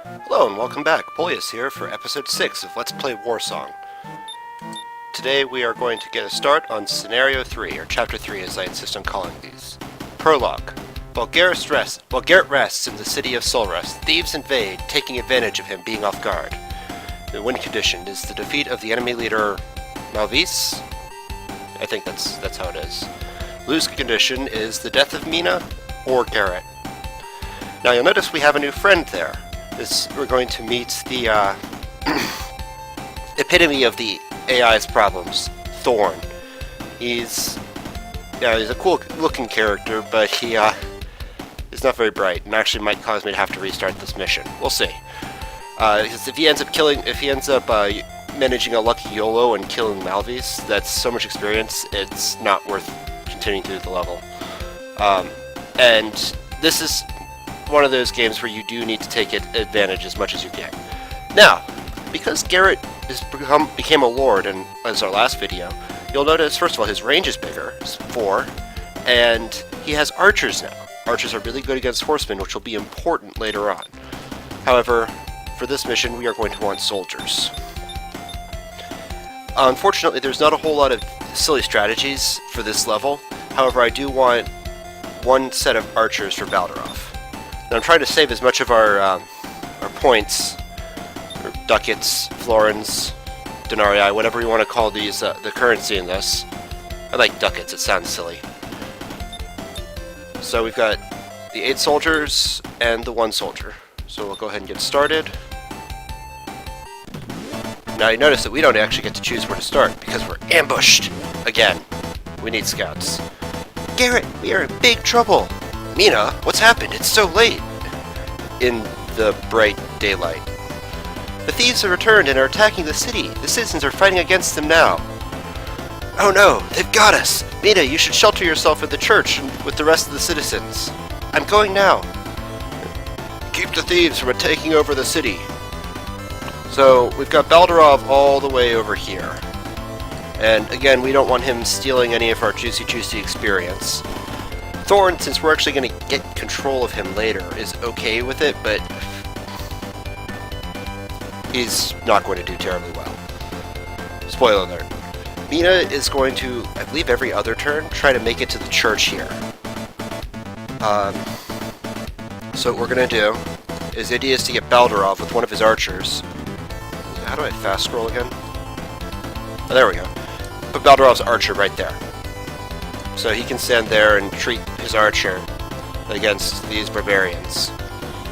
Hello and welcome back. Polius here for episode 6 of Let's Play Warsong. Today we are going to get a start on Scenario 3, or Chapter 3 as I insist on calling these. Prologue. While Garrett rests in the city of Solrest, thieves invade, taking advantage of him being off guard. The win condition is the defeat of the enemy leader Malvis? I think that's how it is. Lose condition is the death of Mina or Garrett. Now you'll notice we have a new friend there. We're going to meet the epitome of the AI's problems, Thorne. He's a cool-looking character, but he is not very bright, and actually might cause me to have to restart this mission. We'll see. Because if he ends up managing a lucky YOLO and killing Malvis, that's so much experience, it's not worth continuing through the level. And this is one of those games where you do need to take advantage as much as you can. Now, because Garrett became a lord in our last video, you'll notice, first of all, his range is bigger, it's 4, and he has archers now. Archers are really good against horsemen, which will be important later on. However, for this mission, we are going to want soldiers. Unfortunately, there's not a whole lot of silly strategies for this level. However, I do want one set of archers for Baldarov. Now, I'm trying to save as much of our points, or ducats, florins, denarii, whatever you want to call these, the currency in this. I like ducats, it sounds silly. So we've got the 8 soldiers and the 1 soldier. So we'll go ahead and get started. Now you notice that we don't actually get to choose where to start, because we're ambushed! Again, we need scouts. Garrett, we are in big trouble! Mina, what's happened? It's so late! In the bright daylight. The thieves have returned and are attacking the city. The citizens are fighting against them now. Oh no, they've got us! Mina, you should shelter yourself at the church with the rest of the citizens. I'm going now. Keep the thieves from taking over the city. So, we've got Baldarov all the way over here. And again, we don't want him stealing any of our juicy experience. Thorne, since we're actually going to get control of him later, is okay with it, but he's not going to do terribly well. Spoiler alert. Mina is going to, I believe every other turn, try to make it to the church here. So what we're going to do is the idea is to get Baldarov with one of his archers. How do I fast scroll again? Oh, there we go. Put Baldarov's archer right there. So he can stand there and treat his archer against these barbarians.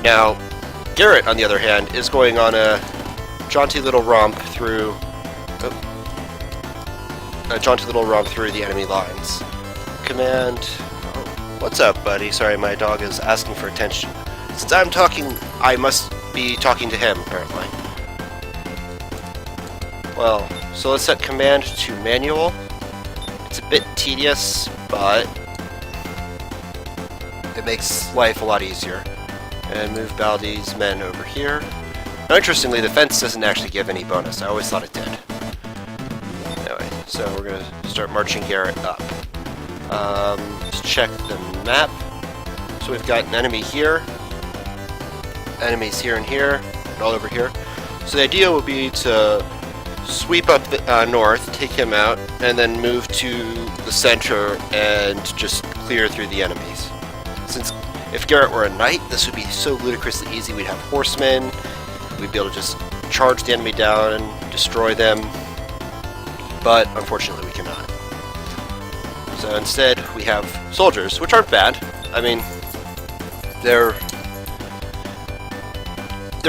Now, Garrett, on the other hand, is going on a jaunty little romp through the enemy lines. Command. Oh, what's up, buddy? Sorry, my dog is asking for attention. Since I'm talking, I must be talking to him, apparently. Well, so let's set command to manual. It's a bit tedious, but it makes life a lot easier. And move Baldi's men over here. Now, interestingly, the fence doesn't actually give any bonus. I always thought it did. Anyway, so we're going to start marching Garrett up. Just check the map. So we've got an enemy here, enemies here, and all over here. So the idea would be to sweep up the, north, take him out, and then move to the center and just clear through the enemies. Since if Garrett were a knight, this would be so ludicrously easy. We'd have horsemen, we'd be able to just charge the enemy down and destroy them, but unfortunately we cannot. So instead we have soldiers, which aren't bad. I mean, they're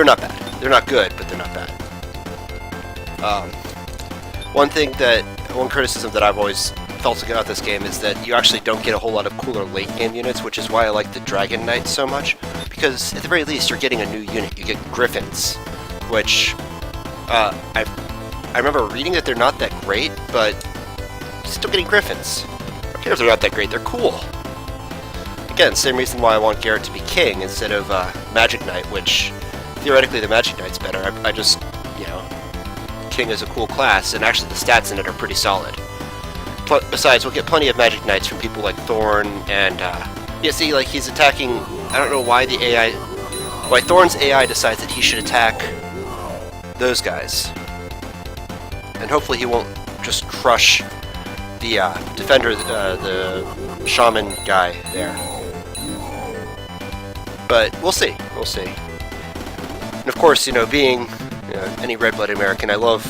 not bad. They're not good, but they're not bad. One criticism that I've always felt about this game is that you actually don't get a whole lot of cooler late game units, which is why I like the Dragon Knights so much, because at the very least you're getting a new unit. You get Griffins, which I remember reading that they're not that great, but still getting Griffins. I don't care if they're not that great, they're cool. Again, same reason why I want Garrett to be king instead of Magic Knight, which theoretically the Magic Knight's better. I just, King is a cool class, and actually the stats in it are pretty solid. Besides, we'll get plenty of Magic Knights from people like Thorne, and, yeah, see, like, he's attacking, I don't know why the AI why Thorne's AI decides that he should attack those guys. And hopefully he won't just crush the defender, the shaman guy there. But we'll see. We'll see. And of course, you know, being any red-blooded American, I love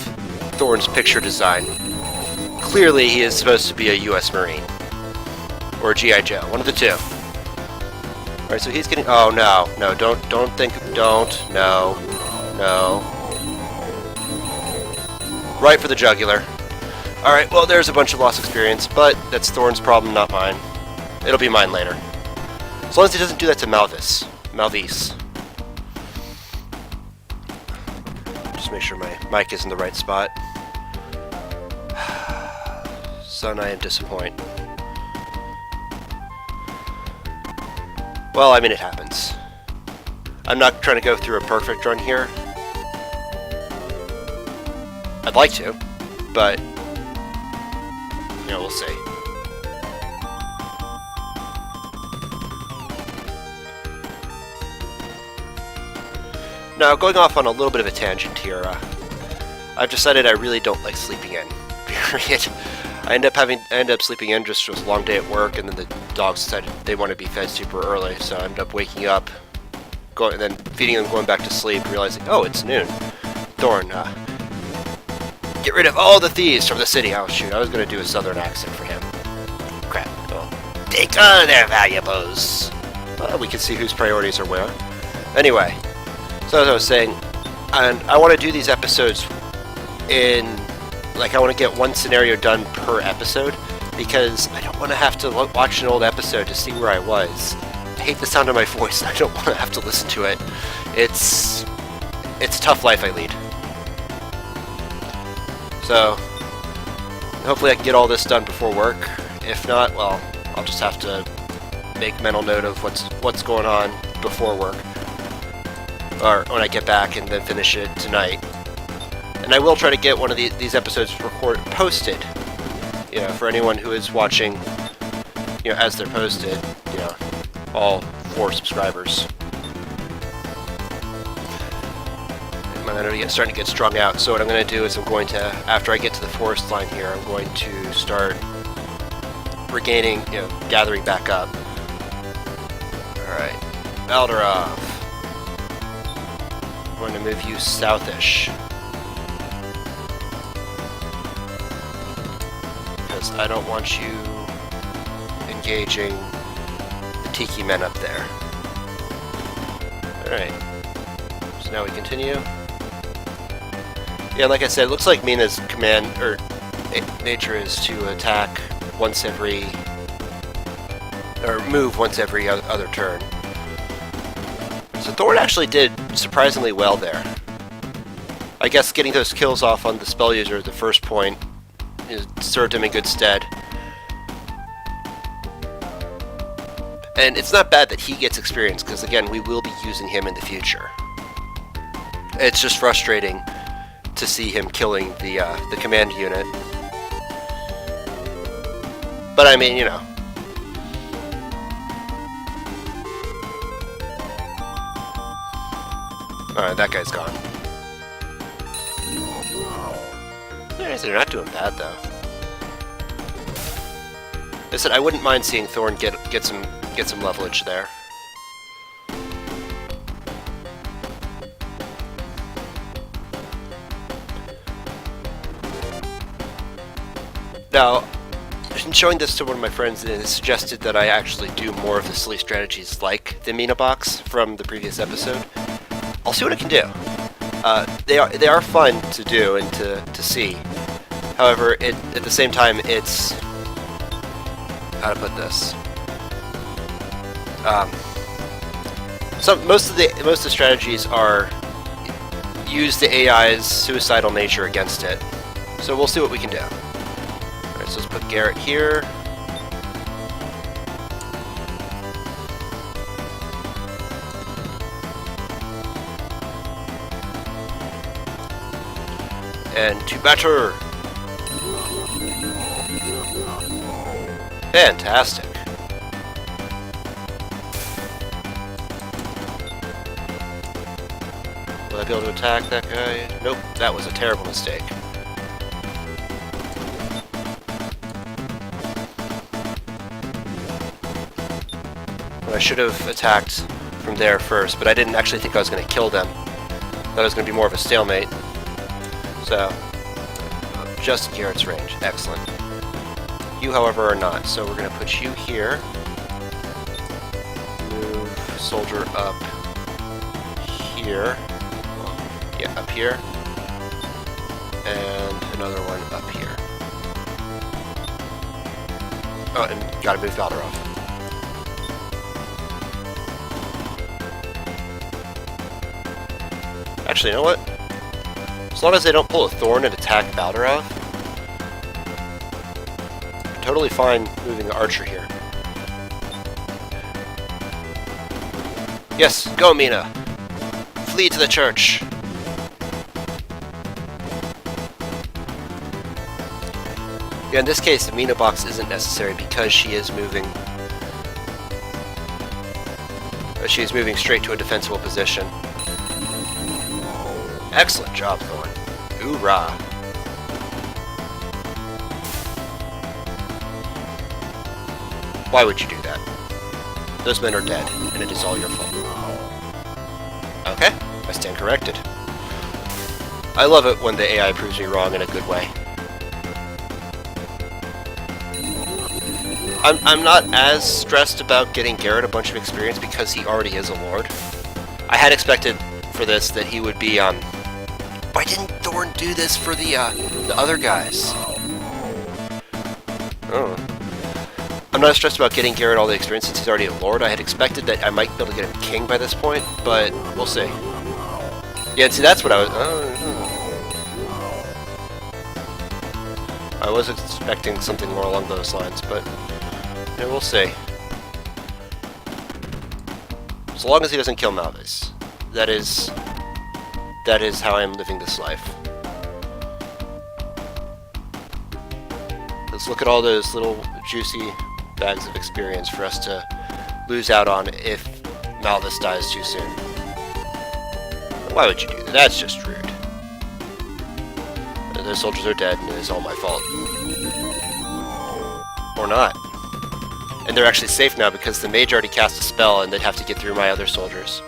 Thorne's picture design. Clearly, he is supposed to be a U.S. Marine or a G.I. Joe, one of the two. All right, so he's getting. Oh no, no! Don't think. Don't. No. No. Right for the jugular. All right. Well, there's a bunch of lost experience, but that's Thorne's problem, not mine. It'll be mine later. As long as he doesn't do that to Malvis. Just make sure my mic is in the right spot. Son, I am disappointed. Well, I mean, it happens. I'm not trying to go through a perfect run here. I'd like to, but, you know, we'll see. Now, going off on a little bit of a tangent here, I've decided I really don't like sleeping in, period. I end up sleeping in just a long day at work, and then the dogs decided they want to be fed super early, so I end up waking up, and then feeding them, going back to sleep, realizing, oh, it's noon. Thorne, get rid of all the thieves from the city. Oh, shoot, I was going to do a southern accent for him. Crap. Oh. Take all their valuables. Well, we can see whose priorities are where. Anyway. So as I was saying, and I want to do these episodes in, like, I want to get one scenario done per episode, because I don't want to have to watch an old episode to see where I was. I hate the sound of my voice, I don't want to have to listen to it. It's a tough life I lead. So, hopefully I can get all this done before work. If not, well, I'll just have to make mental note of what's going on before work. Or when I get back, and then finish it tonight. And I will try to get one of these episodes posted, you know, for anyone who is watching, you know, as they're posted, you know, all 4 subscribers. I'm starting to get strung out, so what I'm going to do is I'm going to, after I get to the forest line here, I'm going to start regaining, you know, gathering back up. Alright, Baldarov. I'm going to move you southish. Because I don't want you engaging the Tiki men up there. Alright. So now we continue. Yeah, like I said, it looks like Mina's command, or nature is to attack once every, or move once every other turn. So Thorne actually did surprisingly well there. I guess getting those kills off on the spell user at the first point served him in good stead. And it's not bad that he gets experience, because again, we will be using him in the future. It's just frustrating to see him killing the command unit. But I mean, you know. Alright, that guy's gone. They're not doing bad, though. I said I wouldn't mind seeing Thorne get some levelage there. Now, in showing this to one of my friends, it suggested that I actually do more of the silly strategies like the Mina box from the previous episode. I'll see what I can do. They are fun to do and to see. However, at the same time, it's, how to put this. Most of the strategies are use the AI's suicidal nature against it. So we'll see what we can do. Alright, so let's put Garrett here. And to batter! Fantastic. Will I be able to attack that guy? Nope, that was a terrible mistake. I should have attacked from there first, but I didn't actually think I was going to kill them. Thought it was going to be more of a stalemate. So, just Garrett's range. Excellent. You, however, are not, so we're going to put you here. Move soldier up here. Yeah, up here. And another one up here. Oh, and gotta move Valderov. Actually, you know what? As long as they don't pull a Thorne and attack Valderov, I'm totally fine moving the archer here. Yes, go Mina! Flee to the church! Yeah, in this case, the Mina box isn't necessary because she is moving. She is moving straight to a defensible position. Excellent job, Thorne. Hoorah! Why would you do that? Those men are dead, and it is all your fault. Okay, I stand corrected. I love it when the AI proves me wrong in a good way. I'm not as stressed about getting Garrett a bunch of experience because he already is a lord. I had expected for this that he would be, why didn't Thorne do this for the other guys? Oh. I'm not stressed about getting Garrett all the experience since he's already a lord. I had expected that I might be able to get him king by this point, but we'll see. Yeah, and see, that's what I was... I was expecting something more along those lines, but... yeah, we'll see. As long as he doesn't kill Malvis. That is how I'm living this life. Let's look at all those little juicy bags of experience for us to lose out on if Malvis dies too soon. Why would you do that? That's just rude. Those soldiers are dead and it is all my fault. Or not. And they're actually safe now because the mage already cast a spell and they'd have to get through my other soldiers.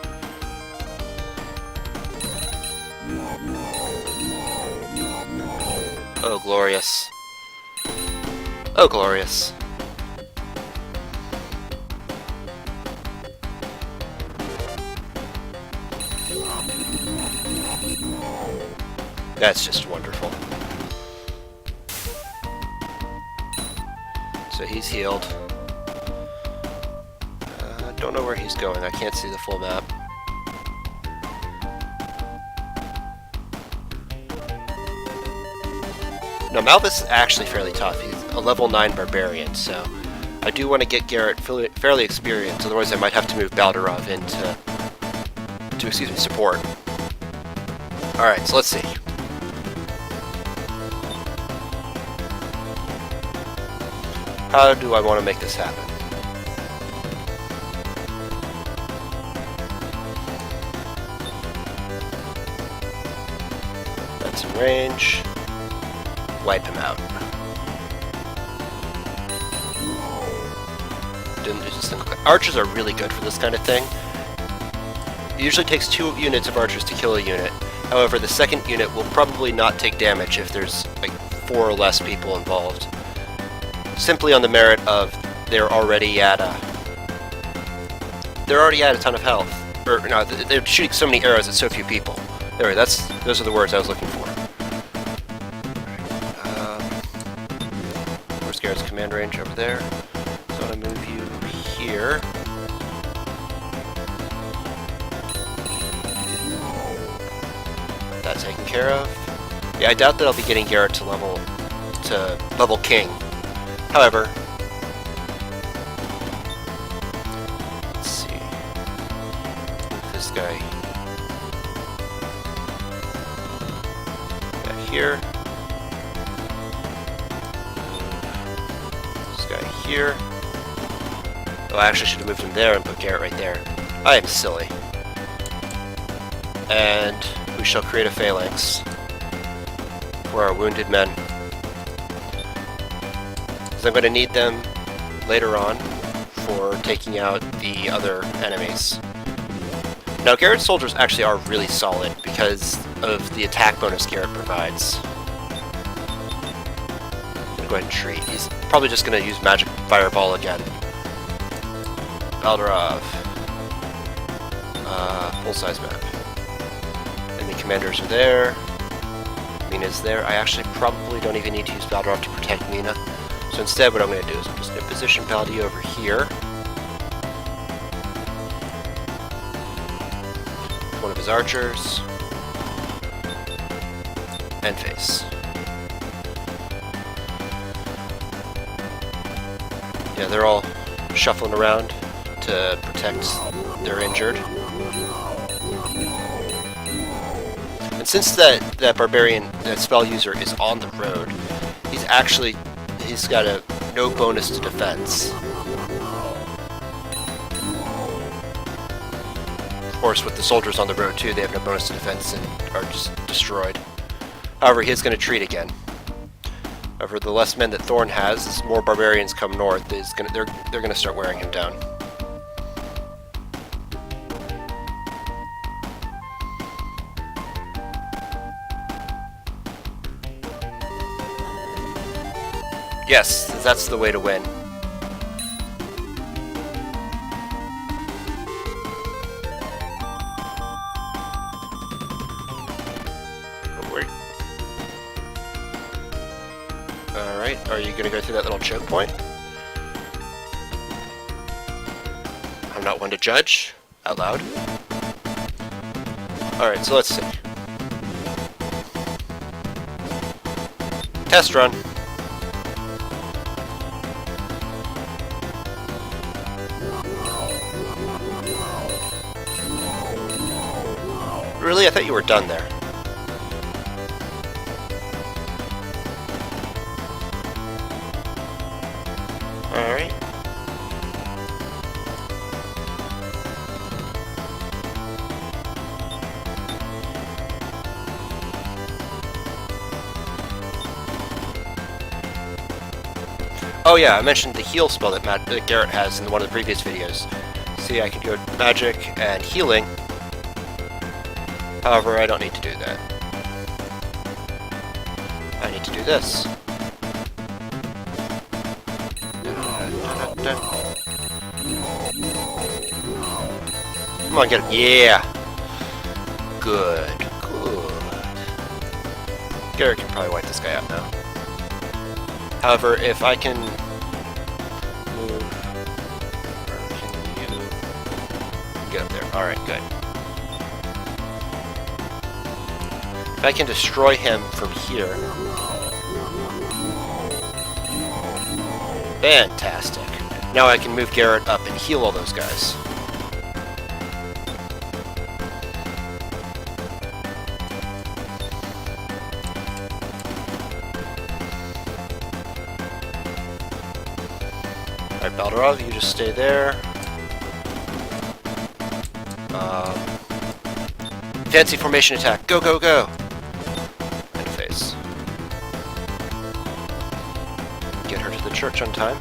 Oh, glorious. Oh, glorious. That's just wonderful. So he's healed. Don't know where he's going. I can't see the full map. No, Malvis is actually fairly tough. He's a level 9 barbarian, so I do want to get Garrett fairly experienced, otherwise I might have to move Balderov into support. Alright, so let's see. How do I want to make this happen? That's in range. Wipe him out. Didn't do this thing. Archers are really good for this kind of thing. It usually takes 2 units of archers to kill a unit. However, the second unit will probably not take damage if there's like 4 or less people involved. Simply on the merit of they're already at a ton of health. Or no, they're shooting so many arrows at so few people. Anyway, those are the words I was looking for. Where's Garrett's command range? Over there. So I'm gonna move you here. That taken care of. Yeah, I doubt that I'll be getting Garrett to level king. However, let's see. This guy. Yeah, here. This guy here. Oh, I actually should have moved him there and put Garrett right there. I am silly. and we shall create a phalanx for our wounded men. Because I'm going to need them later on for taking out the other enemies. Now, Garrett's soldiers actually are really solid because of the attack bonus Garrett provides. I'm going to go ahead and treat. He's probably just going to use Magic Fireball again. Baldarov. Full-size map. Enemy commanders are there. Mina's there. I actually probably don't even need to use Baldarov to protect Mina. So instead, what I'm going to do is I'm just going to position Baldi over here. One of his archers. And face. Yeah, they're all shuffling around to protect their injured. And since that barbarian, that spell user is on the road, he's got no bonus to defense. Of course, with the soldiers on the road too, they have no bonus to defense and are just destroyed. However, he is going to treat again. However, the less men that Thorne has, as more barbarians come north, they're going to start wearing him down. Yes, that's the way to win. Alright, are you going to go through that little choke point? I'm not one to judge out loud. Alright, so let's see. Test run. Really? I thought you were done there. Alright. Oh yeah, I mentioned the heal spell that Garrett has in one of the previous videos. See, I can go magic and healing. However, I don't need to do that. I need to do this. Come on, get him. Yeah! Good. Good. Garrett can probably wipe this guy out now. However, if I can move... Can you... Get up there. Alright, good. If I can destroy him from here... Fantastic. Now I can move Garrett up and heal all those guys. Alright, Baldarov, you just stay there. Fancy formation attack. Go, go, go! Interface. Get her to the church on time,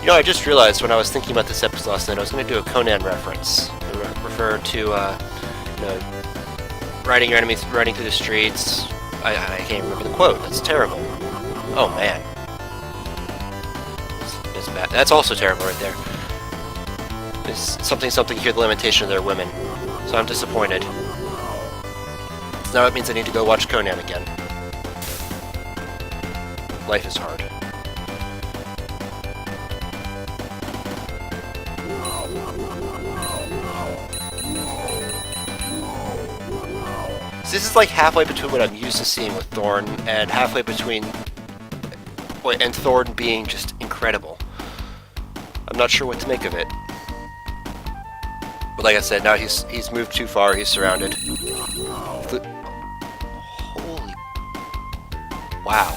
You know, I just realized when I was thinking about this episode last night, I was going to do a Conan reference. Refer to, you know, riding your enemies, riding through the streets. I can't remember the quote. That's terrible. Oh, man. It's bad. That's also terrible right there. It's something, hear the lamentation of their women. So I'm disappointed. So now it means I need to go watch Conan again. Life is hard. So this is like halfway between what I'm used to seeing with Thorne and halfway between and Thorne being just incredible. I'm not sure what to make of it. But like I said, now he's moved too far, he's surrounded. Holy... Wow.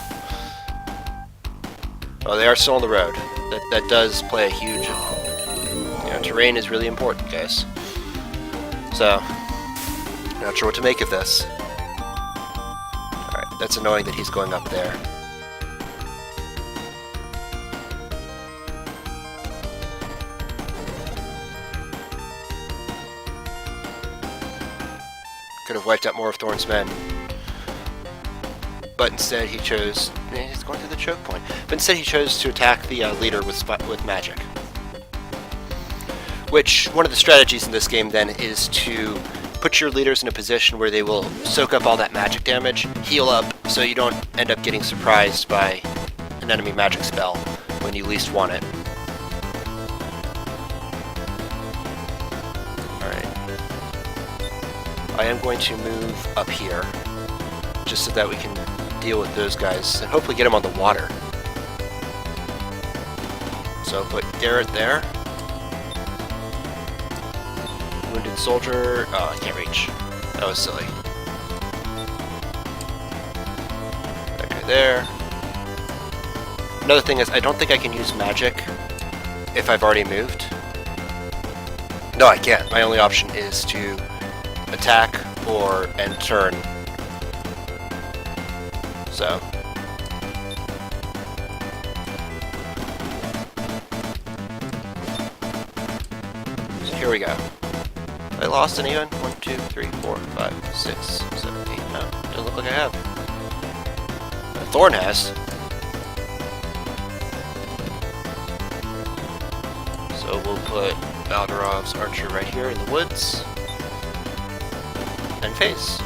Oh, they are still on the road. That does play a huge... You know, terrain is really important, guys. So, not sure what to make of this. Alright, that's annoying that he's going up there. Could have wiped out more of Thorne's men. But instead he chose... he's going through the choke point. But instead he chose to attack the leader with magic. Which, one of the strategies in this game then is to put your leaders in a position where they will soak up all that magic damage, heal up, so you don't end up getting surprised by an enemy magic spell when you least want it. Alright. I am going to move up here, just so that we can deal with those guys, and hopefully get them on the water. So put Garrett there. Wounded soldier. Oh, I can't reach. That was silly. That guy there. Another thing is, I don't think I can use magic if I've already moved. No, I can't. My only option is to attack and turn. So. Here we go. I lost anyone? 1, 2, 3, 4, 5, 6, 7, 8. No, doesn't look like I have. Thorne has. So we'll put Baldarov's archer right here in the woods. And face.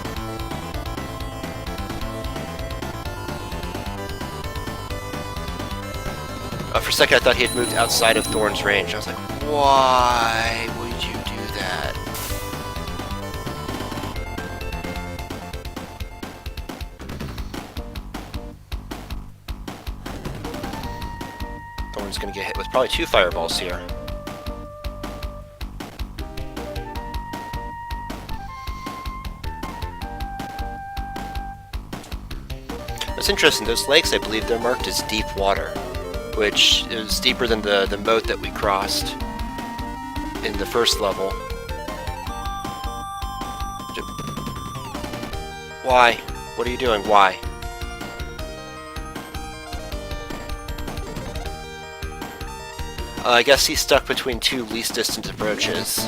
For a second I thought he had moved outside of Thorne's range. I was like, why would you do that? Thorne's gonna get hit with probably 2 fireballs here. That's interesting. Those lakes, I believe, they're marked as deep water, which is deeper than the moat that we crossed in the first level. Why? What are you doing? Why? I guess he's stuck between 2 least distant approaches,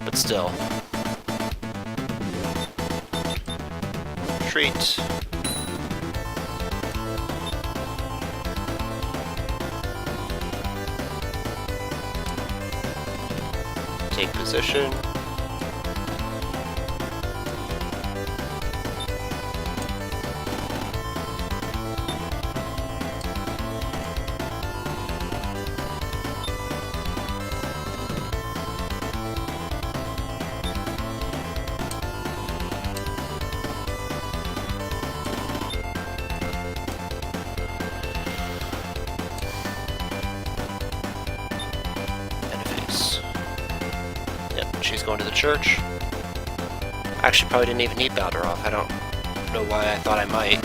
but still. Retreat. Take position. She's going to the church. Actually, probably didn't even need Baldarov. I don't know why I thought I might.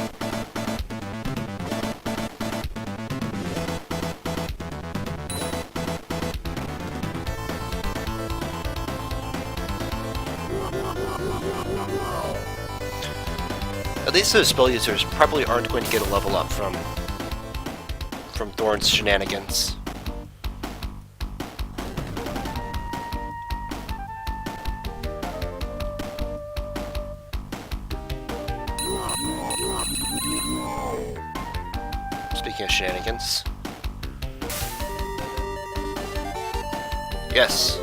At least those spell users probably aren't going to get a level up from Thorne's shenanigans. Speaking of shenanigans. Yes.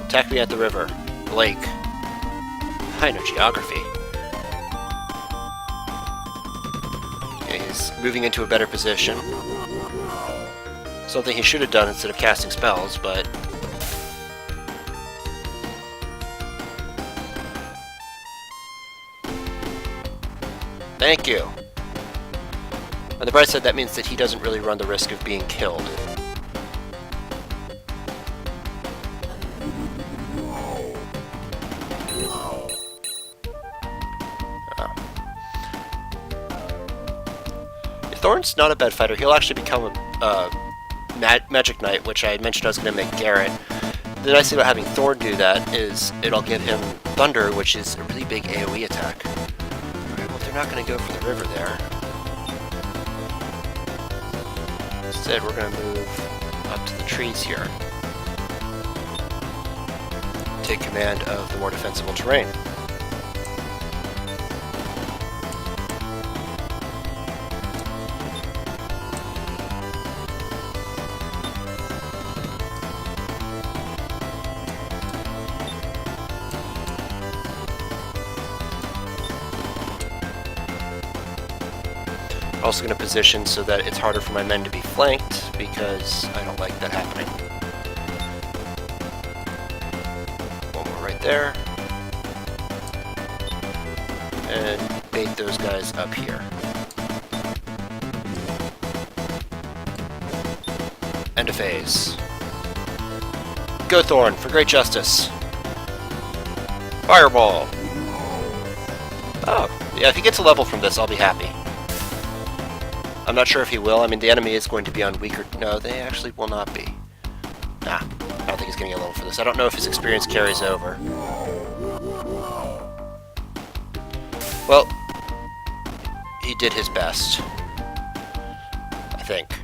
Attack me at the river. The lake. I know geography. Okay, he's moving into a better position. Something he should have done instead of casting spells, but... Thank you. On the bright side, that means that he doesn't really run the risk of being killed. Thorne's not a bad fighter. He'll actually become a Magic Knight, which I mentioned I was going to make Garrett. the nice thing about having Thorne do that is it'll give him Thunder, which is a really big AoE attack. Alright, well, they're not going to go for the river there. Instead, we're going to move up to the trees here. Take command of the more defensible terrain. Also going to position so that it's harder for my men to be flanked, because I don't like that happening. One more right there. And bait those guys up here. End of phase. Go Thorne, for great justice. Fireball! Oh, yeah, if he gets a level from this, I'll be happy. I'm not sure if he will. I mean, the enemy is going to be on weaker... No, they actually will not be. Nah, I don't think he's getting a level for this. I don't know if his experience carries over. Well, he did his best. I think.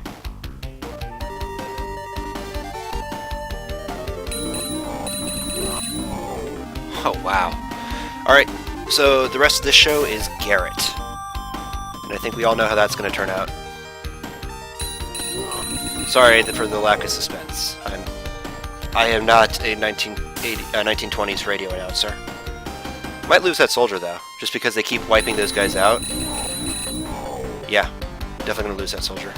Oh, wow. Alright, so the rest of this show is Garrett. And I think we all know how that's going to turn out. Sorry for the lack of suspense. I am not a 1920s radio announcer. Might lose that soldier, though, just because they keep wiping those guys out. Yeah, definitely going to lose that soldier.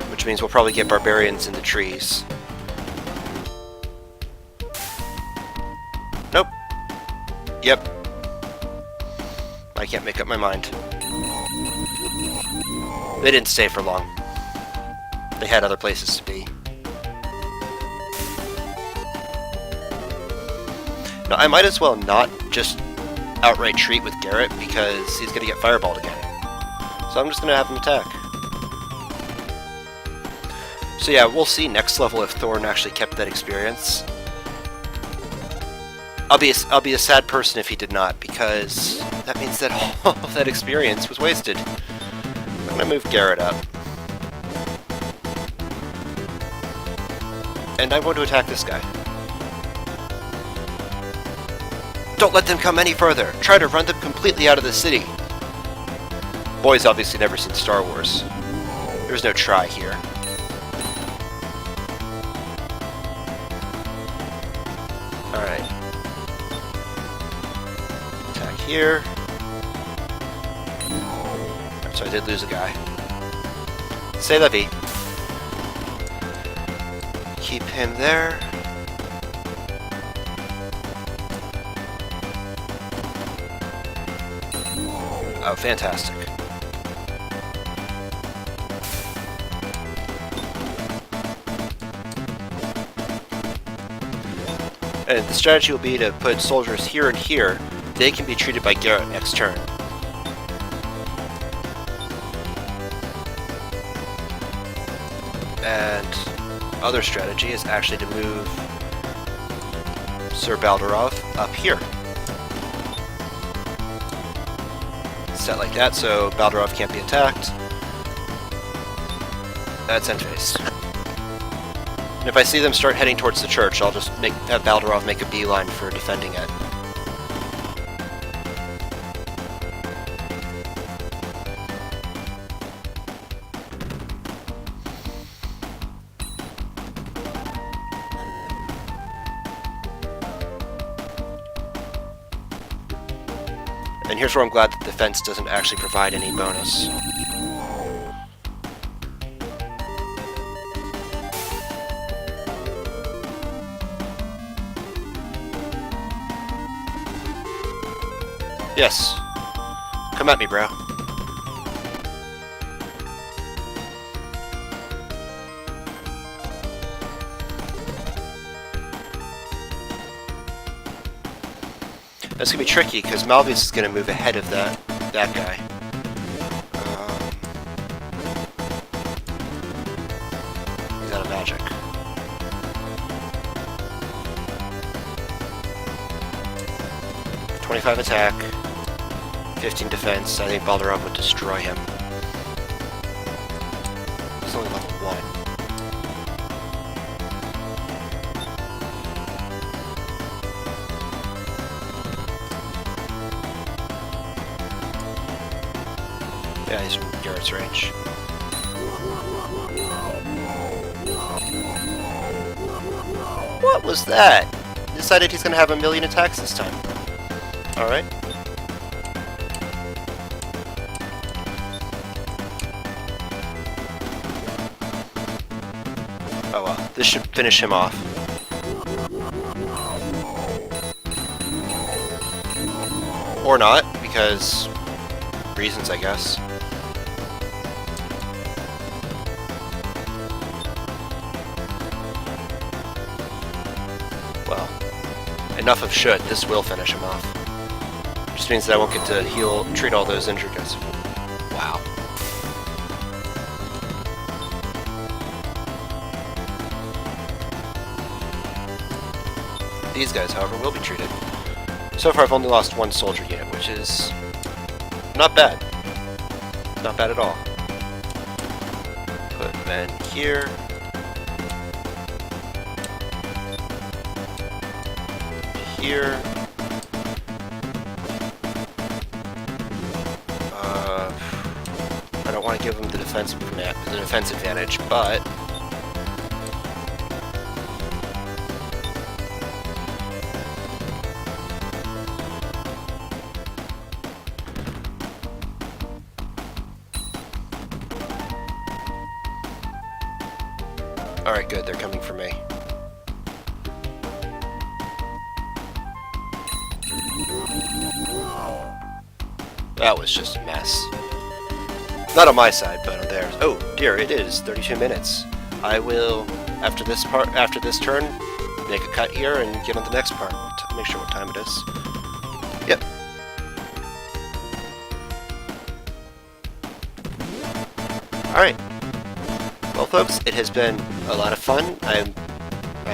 Which means we'll probably get barbarians in the trees. Nope. Yep. I can't make up my mind. They didn't stay for long. They had other places to be. Now, I might as well not just outright treat with Garrett, because he's going to get fireballed again. So I'm just going to have him attack. So yeah, we'll see next level if Thorne actually kept that experience. I'll be a sad person if he did not, because that means that all of that experience was wasted. I'm gonna move Garrett up. And I'm going to attack this guy. Don't let them come any further! Try to run them completely out of the city! Boy's obviously never seen Star Wars. There's no try here. Alright. Here. So I did lose a guy. C'est la vie. Keep him there. Oh, fantastic. And the strategy will be to put soldiers here and here. They can be treated by Garrett next turn. And other strategy is actually to move Sir Baldarov up here. Set like that so Baldarov can't be attacked. That's end phase. And if I see them start heading towards the church, I'll just have Baldarov make a beeline for defending it. And here's where I'm glad that defense doesn't actually provide any bonus. Yes. Come at me, bro. That's gonna be tricky because Malvius is gonna move ahead of that guy. 25 attack, 15 defense. I think Balderov would destroy him. He's only level 1. Yeah, he's from Garrett's range. What was that? He decided he's gonna have 1,000,000 attacks this time. Alright. Oh well, this should finish him off. Or not, because reasons, I guess. Well, enough of should. This will finish him off. Just means that I won't get to treat all those injured guys. Wow. These guys, however, will be treated. So far I've only lost 1 soldier unit, which is not bad. Not bad at all. Put men here. Here. I don't want to give them the defense advantage, but alright, good, they're coming for me. That was just a mess. Not on my side, but on theirs. Oh dear, it is 32 minutes. I will, after this turn, make a cut here and get on the next part. Make sure what time it is. Yep. Alright. Well folks, it has been a lot of fun. I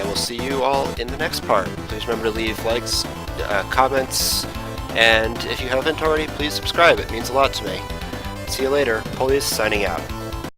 will see you all in the next part. Please remember to leave likes, comments, and if you haven't already, please subscribe. It means a lot to me. See you later. Police signing out.